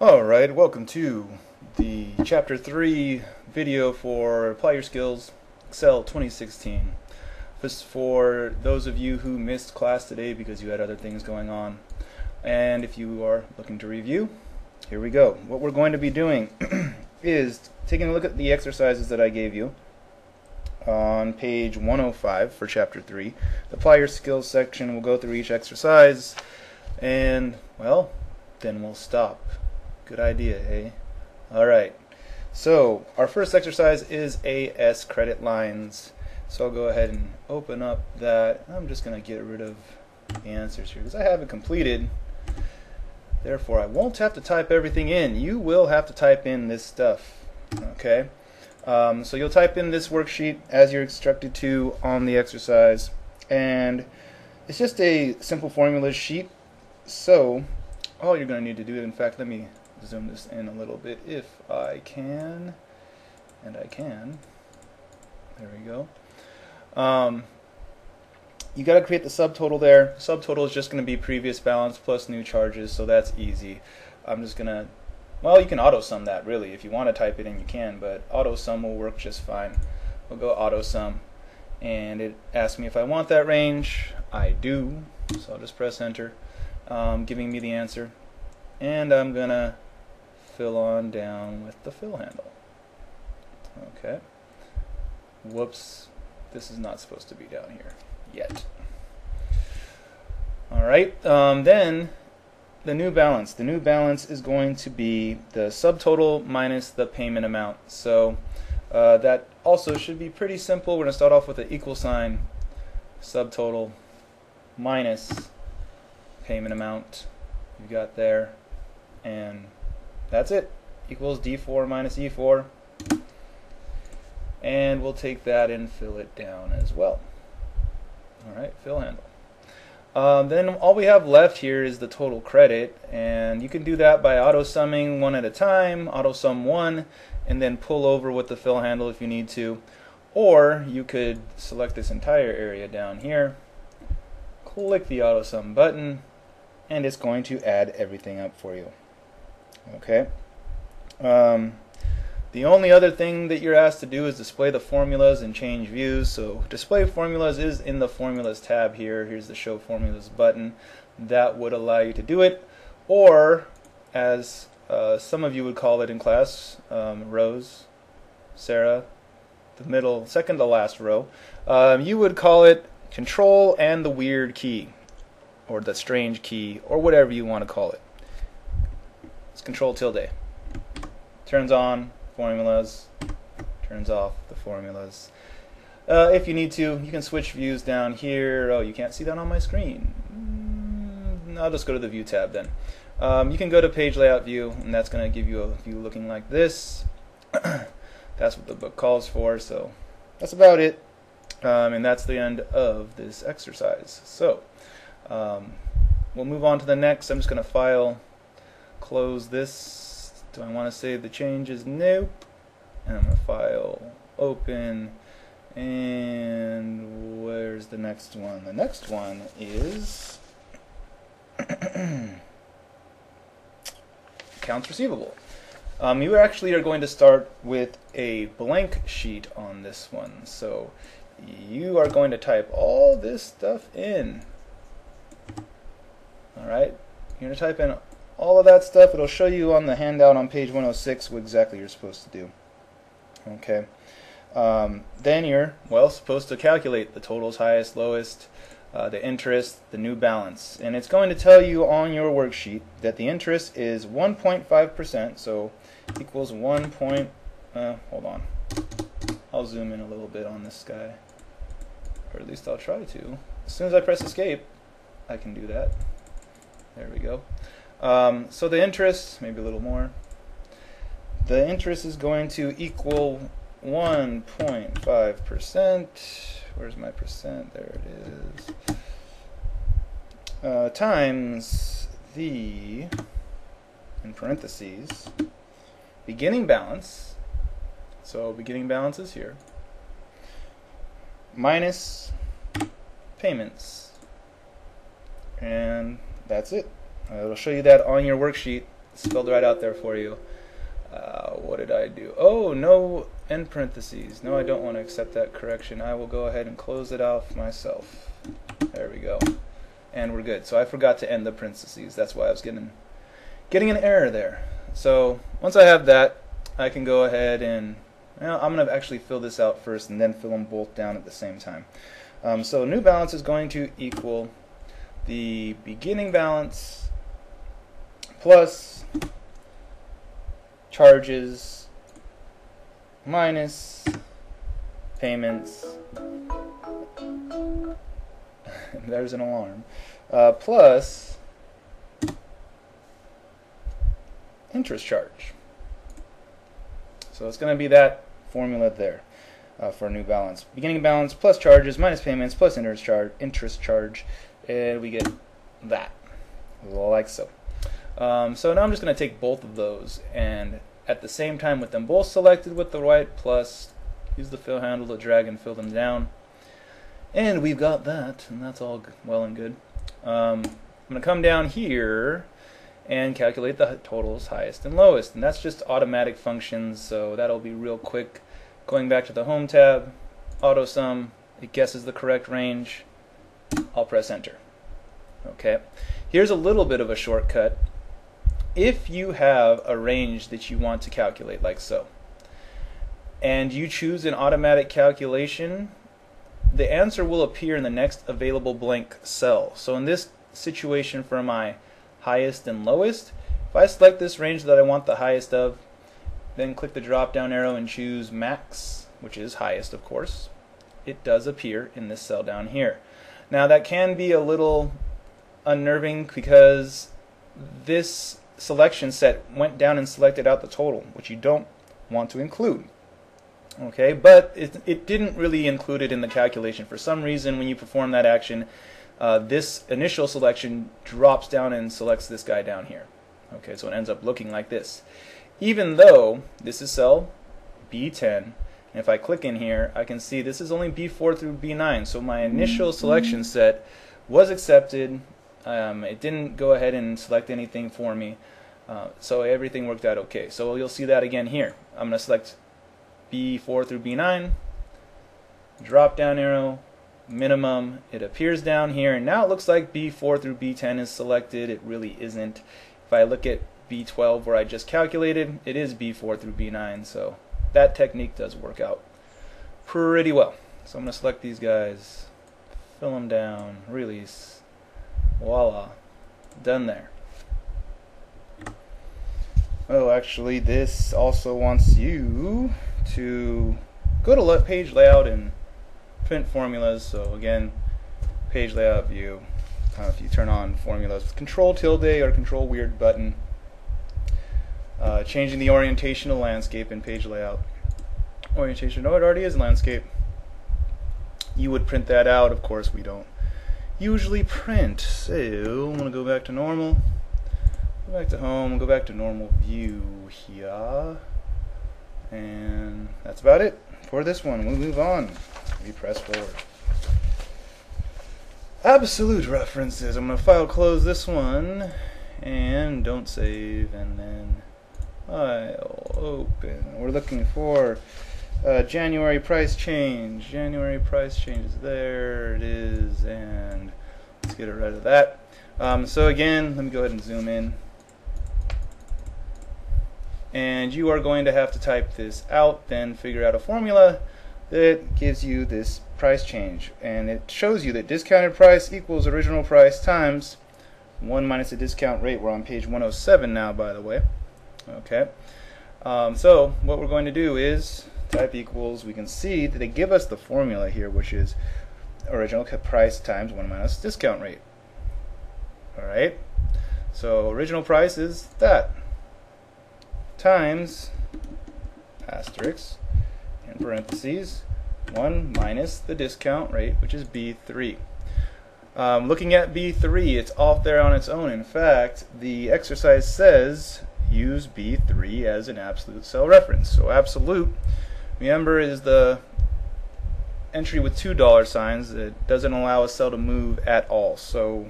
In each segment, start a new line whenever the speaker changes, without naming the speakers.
Alright, welcome to the Chapter 3 video for Apply Your Skills Excel 2016. This is for those of you who missed class today because you had other things going on. And if you are looking to review, here we go. What we're going to be doing is taking a look at the exercises that I gave you on page 105 for Chapter 3. The Apply Your Skills section will go through each exercise and, well, then we'll stop. Good idea, hey? Alright, so our first exercise is AS credit lines. So I'll go ahead and open up that. I'm just going to get rid of the answers here because I have it completed. Therefore, I won't have to type everything in. You will have to type in this stuff. Okay? So you'll type in this worksheet as you're instructed to on the exercise. And it's just a simple formula sheet. So all you're going to need to do, in fact, let me zoom this in a little bit if I can, and I can. There we go. You got to create the subtotal there. Subtotal is just going to be previous balance plus new charges, so that's easy. I'm just going to, well, you can auto sum that really. If you want to type it in, you can, but auto sum will work just fine. We'll go auto sum, and it asks me if I want that range. I do, so I'll just press enter, giving me the answer, and I'm going to fill on down with the fill handle. Okay. Whoops. This is not supposed to be down here yet. Alright, then the new balance. The new balance is going to be the subtotal minus the payment amount. So that also should be pretty simple. We're going to start off with an equal sign, subtotal minus payment amount. You got there, and that's it. Equals D4 minus E4. And we'll take that and fill it down as well. Alright, fill handle. Then all we have left here is the total credit, and you can do that by auto summing one at a time, auto sum one, and then pull over with the fill handle if you need to. Or you could select this entire area down here, click the auto sum button, and it's going to add everything up for you. Okay. The only other thing that you're asked to do is display the formulas and change views. So display formulas is in the formulas tab here. Here's the show formulas button. That would allow you to do it. Or, as some of you would call it in class, Rose, Sarah, the middle, second to last row, you would call it control and the weird key, or the strange key, or whatever you want to call it. It's control tilde. Turns on formulas, turns off the formulas. If you need to, you can switch views down here. Oh, you can't see that on my screen. I'll just go to the view tab then. You can go to page layout view, and that's going to give you a view looking like this. That's what the book calls for, so that's about it. And that's the end of this exercise. So we'll move on to the next. I'm just going to file, close this. Do I want to save the changes? Nope. And I'm going to file, open, and where's the next one? The next one is accounts receivable. You actually are going to start with a blank sheet on this one. So you are going to type all this stuff in. Alright? You're going to type in all of that stuff. It'll show you on the handout on page 106 what exactly you're supposed to do. Okay. Then you're, well, supposed to calculate the totals, highest, lowest, the interest, the new balance. And it's going to tell you on your worksheet that the interest is 1.5%, so equals 1 point, hold on. I'll zoom in a little bit on this guy. Or at least I'll try to. As soon as I press escape, I can do that. There we go. So the interest, maybe a little more. The interest is going to equal 1.5%. Where's my percent? There it is. Times the, in parentheses, beginning balance. So beginning balance is here. Minus payments. And that's it. It'll show you that on your worksheet spelled right out there for you. What did I do? Oh, no end parentheses. No, I don't want to accept that correction. I will go ahead and close it off myself. There we go. And we're good. So I forgot to end the parentheses. That's why I was getting an error there. So once I have that, I can go ahead and, well, I'm going to actually fill this out first and then fill them both down at the same time. So new balance is going to equal the beginning balance plus charges minus payments. There's an alarm. Plus interest charge. So it's going to be that formula there for a new balance. Beginning balance plus charges minus payments plus interest charge, and we get that, like so. So now I'm just going to take both of those, and at the same time with them both selected with the right plus, use the fill handle to drag and fill them down. And we've got that, and that's all well and good. I'm going to come down here and calculate the totals, highest and lowest, and that's just automatic functions, so that'll be real quick. Going back to the home tab, auto sum, it guesses the correct range, I'll press enter. Okay, here's a little bit of a shortcut. If you have a range that you want to calculate like so, and you choose an automatic calculation, the answer will appear in the next available blank cell. So in this situation for my highest and lowest, if I select this range that I want the highest of, then click the drop down arrow and choose max, which is highest of course, it does appear in this cell down here. Now that can be a little unnerving because this selection set went down and selected out the total, which you don't want to include. Okay, but it didn't really include it in the calculation. For some reason, when you perform that action, this initial selection drops down and selects this guy down here. Okay, so it ends up looking like this. Even though this is cell B10, and if I click in here, I can see this is only B4 through B9, so my initial selection set was accepted. It didn't go ahead and select anything for me, so everything worked out okay. So you'll see that again here. I'm going to select B4 through B9, drop down arrow, minimum, it appears down here, and now it looks like B4 through B10 is selected. It really isn't. If I look at B12 where I just calculated, it is B4 through B9, so that technique does work out pretty well. So I'm going to select these guys, fill them down, release, voila, done there. Oh, actually this also wants you to go to page layout and print formulas. So again, page layout view, if you turn on formulas with control tilde or control weird button, changing the orientation of landscape in page layout. Orientation, no, it already is landscape. You would print that out. Of course we don't usually print, so I'm going to go back to normal, go back to home, go back to normal view here, and that's about it for this one. We'll move on. We press forward. Absolute references. I'm going to file close this one and don't save, and then file open. We're looking for January price change. January price change is there. It is, and let's get rid of that. So again, let me go ahead and zoom in. And you are going to have to type this out, then figure out a formula that gives you this price change. And it shows you that discounted price equals original price times 1 minus the discount rate. We're on page 107 now, by the way. Okay. So what we're going to do is type equals. We can see that they give us the formula here, which is original price times 1 minus discount rate. Alright. So original price is that, times asterisk in parentheses 1 minus the discount rate, which is B3. Looking at B3, it's off there on its own. In fact, the exercise says use B3 as an absolute cell reference. So absolute, remember, is the entry with $2 signs. It doesn't allow a cell to move at all. So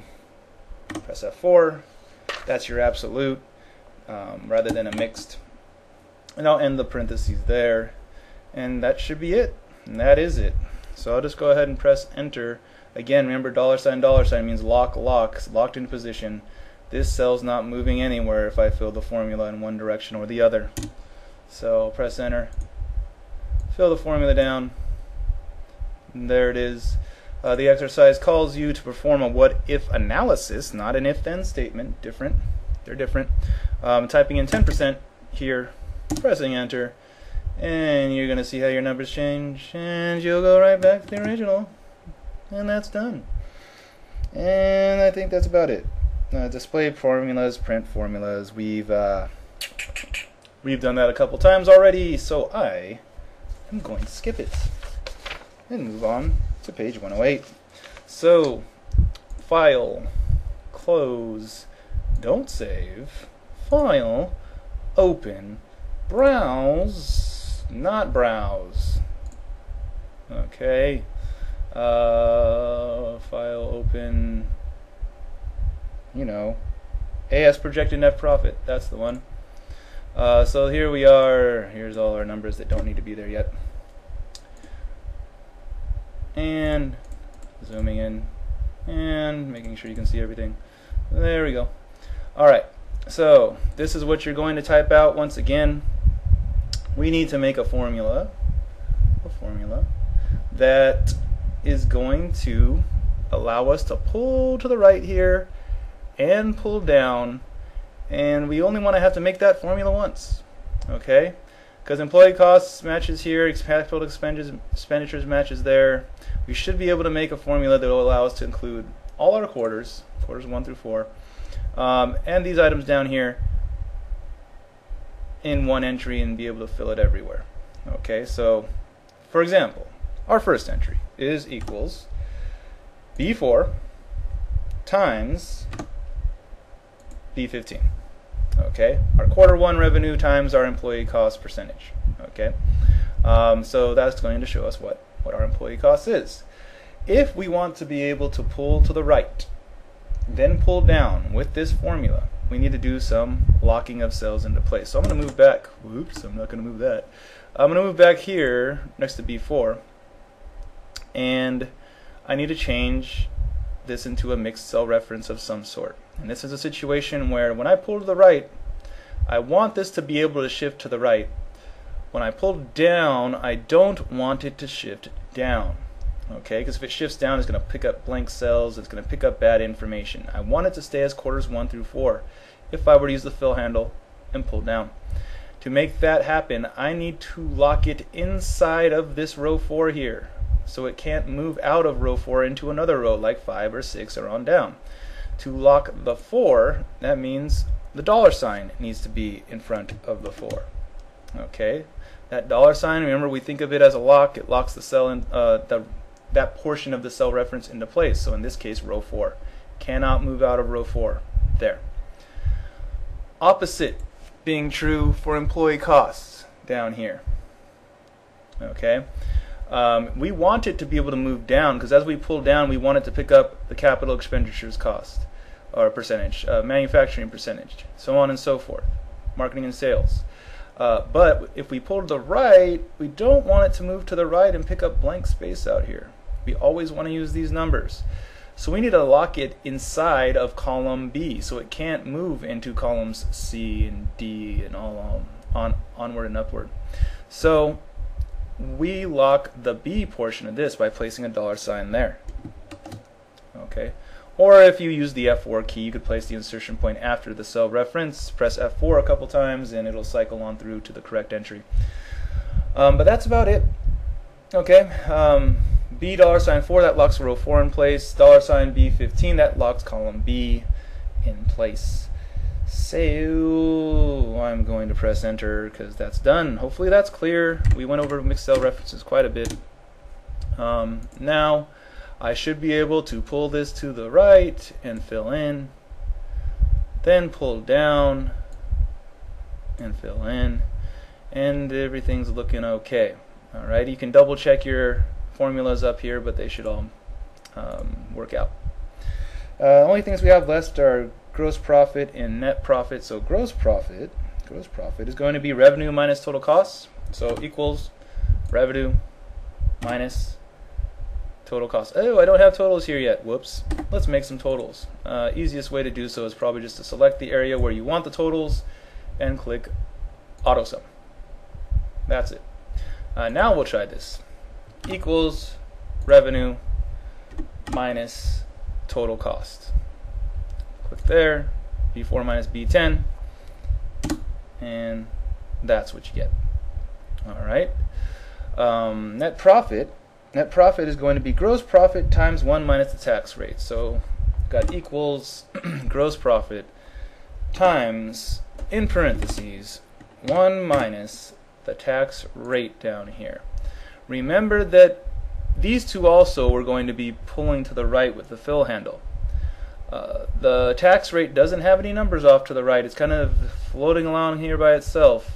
press F4, that's your absolute. rather than a mixed. And I'll end the parentheses there, and that should be it. And that is it. So I'll just go ahead and press enter. Again, remember $sign means lock, locked in position. This cell's not moving anywhere if I fill the formula in one direction or the other. So I'll press enter, fill the formula down, and there it is. The exercise calls you to perform a what-if analysis, not an if-then statement. Different. They're different. Typing in 10% here, pressing enter, and you're going to see how your numbers change, and you'll go right back to the original, and that's done. And I think that's about it. Display formulas, print formulas. We've done that a couple times already, so I am going to skip it and move on to page 108. So, file, close, don't save, file, open, browse, not browse. Okay. File, open, AS projected net profit. That's the one. So here we are. Here's all our numbers that don't need to be there yet. And zooming in and making sure you can see everything. There we go. Alright, so this is what you're going to type out. Once again, we need to make a formula that is going to allow us to pull to the right here and pull down, and we only want to have to make that formula once, okay? Because employee costs matches here, capital expenditures matches there. We should be able to make a formula that will allow us to include all our quarters 1 through 4, and these items down here in one entry and be able to fill it everywhere. Okay, so for example, our first entry is equals B4 times B15. Okay, our quarter 1 revenue times our employee cost percentage. Okay, so that's going to show us what our employee cost is. If we want to be able to pull to the right, then pull down with this formula, we need to do some locking of cells into place. So I'm going to move back. Whoops, I'm not going to move that. I'm going to move back here next to B4, and I need to change this into a mixed cell reference of some sort. And this is a situation where when I pull to the right, I want this to be able to shift to the right. When I pull down, I don't want it to shift down. Okay, because if it shifts down, it's going to pick up blank cells, it's going to pick up bad information. I want it to stay as quarters 1 through 4 if I were to use the fill handle and pull down. To make that happen, I need to lock it inside of this row 4 here, so it can't move out of row 4 into another row like 5 or 6 or on down. To lock the 4, that means the $ needs to be in front of the 4. Okay, that $, remember, we think of it as a lock. It locks the cell in that portion of the cell reference into place. So in this case, row 4 cannot move out of row 4. There. Opposite being true for employee costs down here. Okay, we want it to be able to move down, because as we pull down, we want it to pick up the capital expenditures cost or percentage, manufacturing percentage, so on and so forth, marketing and sales. But if we pull to the right, we don't want it to move to the right and pick up blank space out here. We always want to use these numbers. So we need to lock it inside of column B, so it can't move into columns C and D and all onward and upward. So we lock the B portion of this by placing a $ there. Okay. Or if you use the F4 key, you could place the insertion point after the cell reference, press F4 a couple times, and it'll cycle on through to the correct entry. But that's about it. Okay, B $4, that locks row 4 in place. $B15, that locks column B in place. So I'm going to press enter because that's done. Hopefully that's clear. We went over mixed cell references quite a bit. Now I should be able to pull this to the right and fill in, then pull down and fill in, and everything's looking okay. Alright, you can double check your formulas up here, but they should all work out. Only things we have left are gross profit and net profit. So gross profit is going to be revenue minus total costs. So equals revenue minus total costs. Oh, I don't have totals here yet. Whoops. Let's make some totals. Easiest way to do so is probably just to select the area where you want the totals and click auto sum. That's it. Now we'll try this. Equals revenue minus total cost. Click there, B4 minus B10, and that's what you get. All right. Net profit is going to be gross profit times 1 minus the tax rate. So got equals gross profit times, in parentheses, 1 minus the tax rate down here. Remember that these two also we're going to be pulling to the right with the fill handle. The tax rate doesn't have any numbers off to the right. It's kind of floating along here by itself.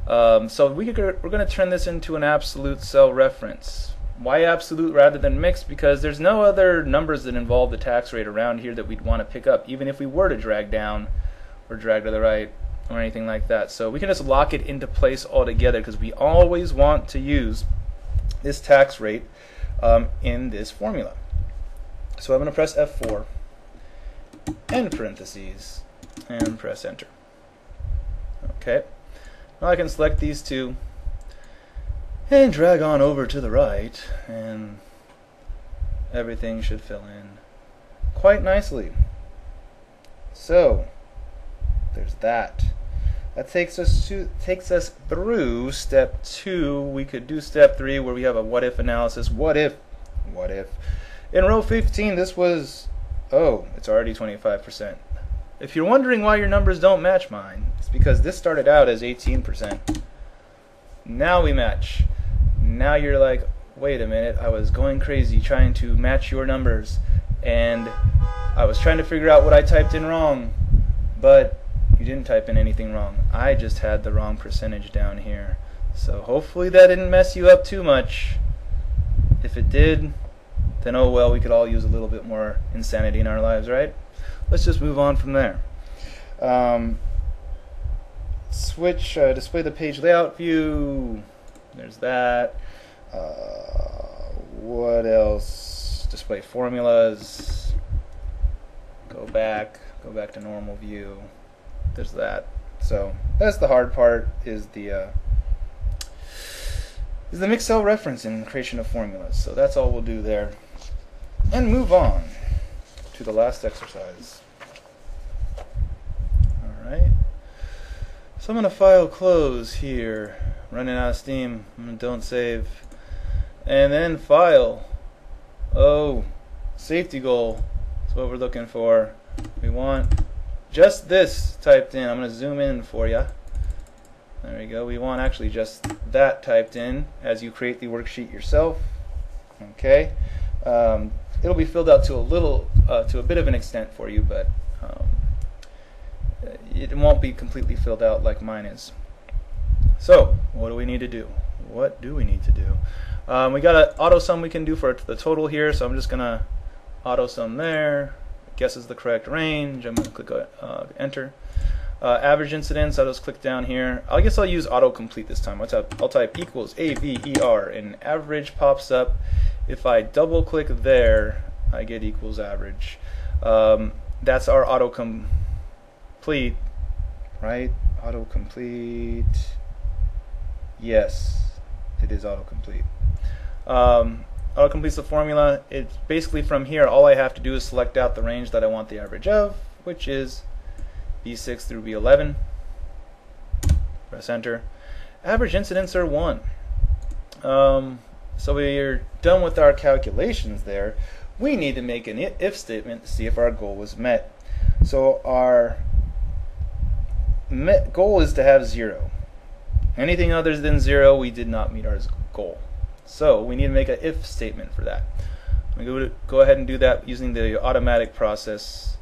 So we're going to turn this into an absolute cell reference. Why absolute rather than mixed? Because there's no other numbers that involve the tax rate around here that we'd want to pick up, even if we were to drag down or drag to the right or anything like that. So we can just lock it into place altogether because we always want to use this tax rate in this formula. So I'm going to press F4, end parentheses, and press enter. Okay. Now I can select these two and drag on over to the right, and everything should fill in quite nicely. So there's that. That takes us through step 2. We could do step 3 where we have a what if analysis. What if? In row 15 this was, oh, it's already 25%. If you're wondering why your numbers don't match mine, it's because this started out as 18%. Now we match. Now you're like, wait a minute, I was going crazy trying to match your numbers, and I was trying to figure out what I typed in wrong, but you didn't type in anything wrong. I just had the wrong percentage down here. So hopefully that didn't mess you up too much. If it did, then oh well, we could all use a little bit more insanity in our lives, right? Let's just move on from there. Switch, display the page layout view. There's that. What else? Display formulas. Go back to normal view. There's that. So that's the hard part, is the mixed cell reference and creation of formulas. So that's all we'll do there. And move on to the last exercise. Alright. So I'm going to file close here. Running out of steam. Don't save. And then file. Oh, safety goal. That's what we're looking for. We want just this typed in. I'm going to zoom in for you. There we go. We want actually just that typed in as you create the worksheet yourself. Okay. It'll be filled out to a bit of an extent for you, but it won't be completely filled out like mine is. So, what do we need to do? What do we need to do? We got an auto sum we can do for the total here, so I'm just going to auto sum there. Guesses the correct range. I'm going to click enter. Average incidence, I'll just click down here. I guess I'll use autocomplete this time. I'll type equals AVER, and average pops up. If I double click there, I get equals average. That's our autocomplete, right? Autocomplete. Yes, it is autocomplete. Autocompletes the formula. It's basically from here, all I have to do is select out the range that I want the average of, which is B6 through B11. Press enter. Average incidents are 1. So we're done with our calculations there. We need to make an if statement to see if our goal was met. So our goal is to have 0. Anything other than 0, we did not meet our goal. So we need to make an if statement for that. I'm going to go ahead and do that using the automatic process.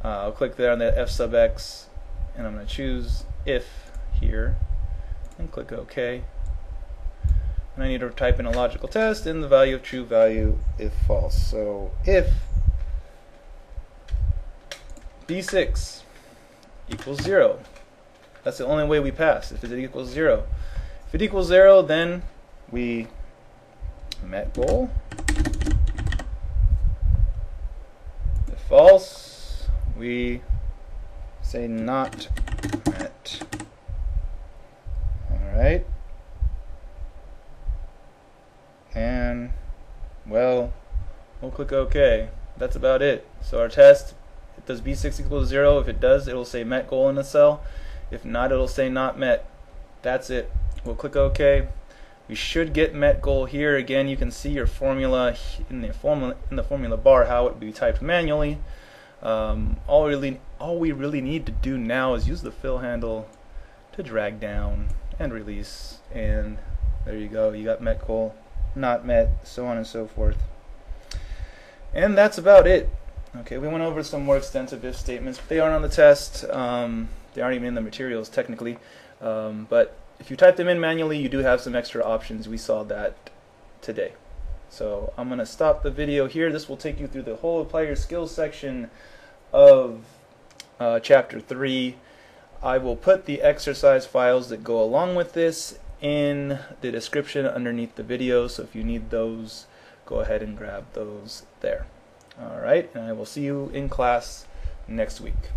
I'll click there on the F sub x, and I'm going to choose if here, and click OK. And I need to type in a logical test and the value of true, value if false. So if B6 equals 0. That's the only way we pass, if it equals 0. If it equals 0, then we met goal. If false, we say not met. Alright. And, well, we'll click OK. That's about it. So our test, does B6 equal 0? If it does, it'll say met goal in the cell. If not, it'll say not met. That's it. We'll click OK. We should get met goal here. Again, you can see your formula in the formula bar, how it would be typed manually. All we really need to do now is use the fill handle to drag down and release, and there you go. You got met goal, not met, so on and so forth. And that's about it. Okay, we went over some more extensive if statements. They aren't on the test. They aren't even in the materials technically. But if you type them in manually, you do have some extra options. We saw that today. So I'm going to stop the video here. This will take you through the whole apply your skills section of chapter 3. I will put the exercise files that go along with this in the description underneath the video. So if you need those, go ahead and grab those there. Alright, and I will see you in class next week.